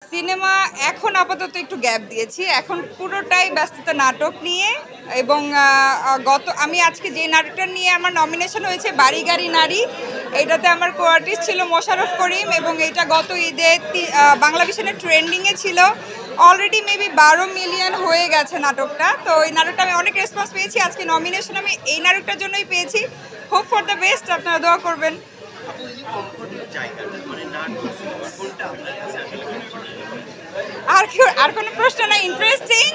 Cinema এখন আপাতত একটু গ্যাপ দিয়েছি। এখন পুরোটাই ব্যস্ততা নাটক নিয়ে এবং আমি আজকে যে নাটকটা নিয়ে আমার নমিনেশন হয়েছে 'বাড়ি গাড়ি নারী', এইটাতে আমার কো-আর্টিস্ট ছিল মোশাররফ করিম এবং এটা গত ঈদে বাংলা ভিশনের ট্রেন্ডিংয়ে ছিল। অলরেডি মেবি 12 মিলিয়ন হয়ে গেছে নাটকটা। তো এই নাটকটা আমি অনেক রেসপন্স পেয়েছি। আজকে নমিনেশন আমি এই নাটকটার জন্যই পেয়েছি। হোপ ফর দ্য বেস্ট, আপনারা দোয়া করবেন। আর কোনো প্রশ্ন না? ইন্টারেস্টিং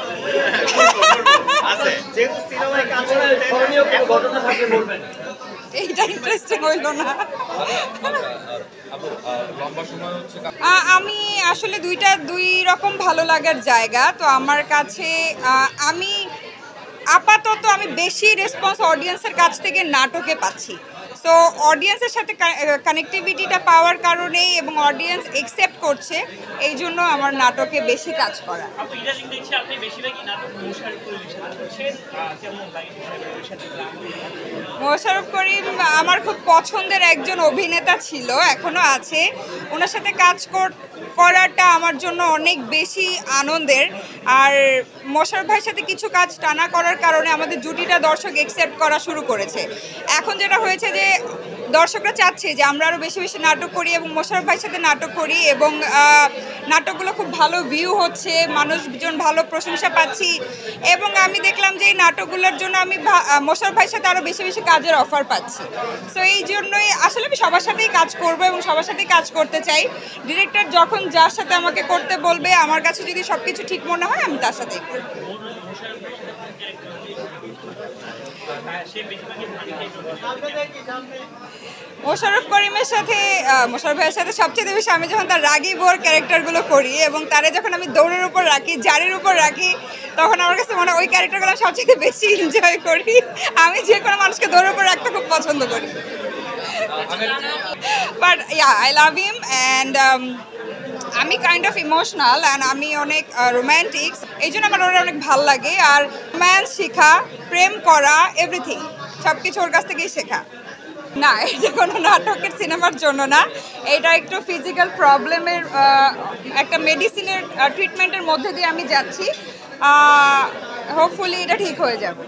এইটা ইন্টারেস্টিং হইল না। আমি আসলে দুই রকম ভালো লাগার জায়গা। তো আমার কাছে আমি আপাতত বেশি রেসপন্স অডিয়েন্সের কাছ থেকে নাটকে পাচ্ছি। সো অডিয়েন্সের সাথে কানেক্টিভিটিটা পাওয়ার কারণেই এবং অডিয়েন্স একসেপ্ট করছে, এই জন্য আমার নাটকে বেশি কাজ করা। মোশাররফ করিম আমার খুব পছন্দের একজন অভিনেতা ছিল, এখনও আছে। ওনার সাথে কাজ করাটা আমার জন্য অনেক বেশি আনন্দের। আর মোশাররফ ভাইয়ের সাথে কিছু কাজ টানা করার কারণে আমাদের জুটিটা দর্শক একসেপ্ট করা শুরু করেছে। এখন যেটা হয়েছে যে দর্শকরা চাচ্ছে যে আমরা আরও বেশি বেশি নাটক করি এবং মোশাররফ ভাইয়ের সাথে নাটক করি এবং নাটকগুলো খুব ভালো ভিউ হচ্ছে, মানুষজন ভালো প্রশংসা পাচ্ছি এবং আমি দেখলাম যে এই নাটকগুলোর জন্য আমি মোশাররফ ভাইয়ের সাথে আরও বেশি বেশি কাজের অফার পাচ্ছি। সো এই জন্যই আসলে আমি সবার সাথেই কাজ করব এবং সবার সাথেই কাজ করতে চাই। ডিরেক্টর যখন যার সাথে আমাকে করতে বলবে, আমার কাছে যদি সব কিছু ঠিক মনে হয় আমি তার সাথেই করব। মোশাররফ করিমের সাথে মোশাররফ ভাইয়ের সাথে সবচেয়ে বেশি আমি যখন তার রাগী বোর ক্যারেক্টারগুলো করি এবং তারে যখন আমি দৌড়ের উপর রাখি, জারির উপর রাখি, তখন আমার কাছে মনে হয় ওই ক্যারেক্টারগুলো আমি সবচেয়ে বেশি এনজয় করি। আমি যে কোনো মানুষকে দৌড়ের উপর রাখতে খুব পছন্দ করি। But I love him and আমি কাইন্ড অফ ইমোশনাল অ্যান্ড আমি অনেক রোম্যান্টিক, এই জন্য আমার ওরা অনেক ভাল লাগে। আর রোম্যান্স শেখা, প্রেম করা, এভরিথিং সব কিছু ওর কাছ থেকেই শেখা। না, এটা কোনো নাটকের সিনেমার জন্য না, এটা একটু ফিজিক্যাল প্রবলেমের একটা মেডিসিনের ট্রিটমেন্টের মধ্যে দিয়ে আমি যাচ্ছি। হোপফুলি এটা ঠিক হয়ে যাবে।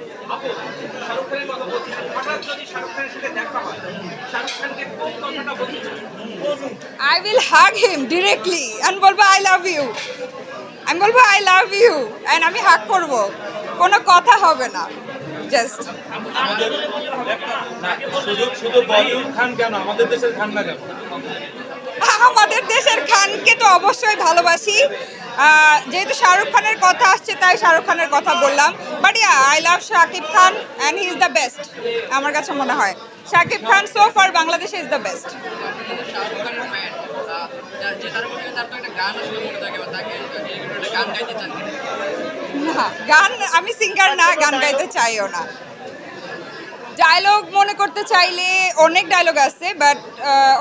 I will hug him directly and বলবো I love you. আমি বলবো I love you and আমি হাগ করব, কোনো কথা হবে না, জাস্ট। আমাদের দেশের খানকে তো অবশ্যই ভালোবাসি। যেহেতু শাহরুখ খানের কথা আসছে তাই শাহরুখ খানের কথা বললাম। But I love Shakib Khan and he is the best. আমার কাছে মনে হয় শাকিব খান সো ফার বাংলাদেশে ইজ দ্য বেস্ট। না, গান আমি সিঙ্গার না, গান গাইতে চাইও না। ডায়লগ মনে করতে চাইলে অনেক ডায়লগ আছে, বাট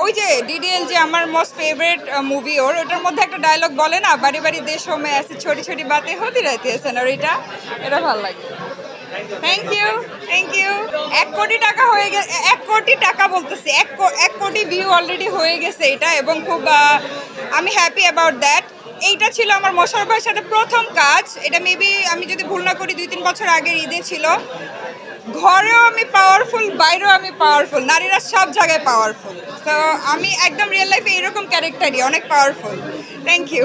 ওই যে ডিডিএল যে আমার মোস্ট ফেভারিট মুভি, ওটার মধ্যে একটা ডায়লগ বলে না, বাড়ি বাড়ি দেশো মে আছে ছোটি ছোটি বাতে হতে রাইতে আছে না, এটা ভালো লাগে। Thank you, thank you. 1 কোটি টাকা হয়ে গেছে, 1 কোটি টাকা বলতেছি, 1 কোটি ভিউ অলরেডি হয়ে গেছে এটা, এবং খুব আমি হ্যাপি অ্যাবাউট দ্যাট। এইটা ছিল আমার মোশাররফ ভাইয়ের সাথে প্রথম কাজ। এটা মেবি আমি যদি ভুল না করি 2-3 বছর আগের ঈদে ছিল। ঘরেও আমি পাওয়ারফুল, বাইরেও আমি পাওয়ারফুল, নারীরা সব জায়গায় পাওয়ারফুল। তো আমি একদম রিয়েল লাইফে এরকম ক্যারেক্টারই অনেক পাওয়ারফুল। Thank you.